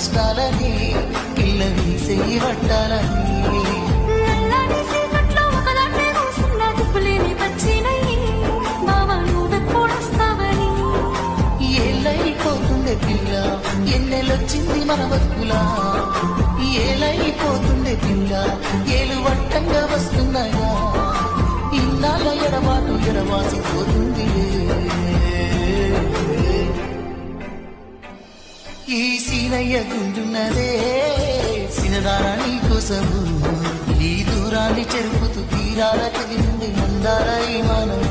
కష్టాలని పిల్ల వీసేయి పట్టాలని ఏళ్ళైపోతుండే పిల్ల ఎన్నెలొచ్చింది మన బతుకులా ఏలైపోతుండే పిల్ల ఏలు వట్టంగా వస్తున్నాయా ఇన్నాళ్ళ ఎడబాటు ఎడవాసిపోతుంది ఈ సీనయ్య గుంజున్నదే సినదారా నీ కోసము ఈ దూరాన్ని చెరుపుతూ తీరాల కదిలింది మందార ఈ మానవు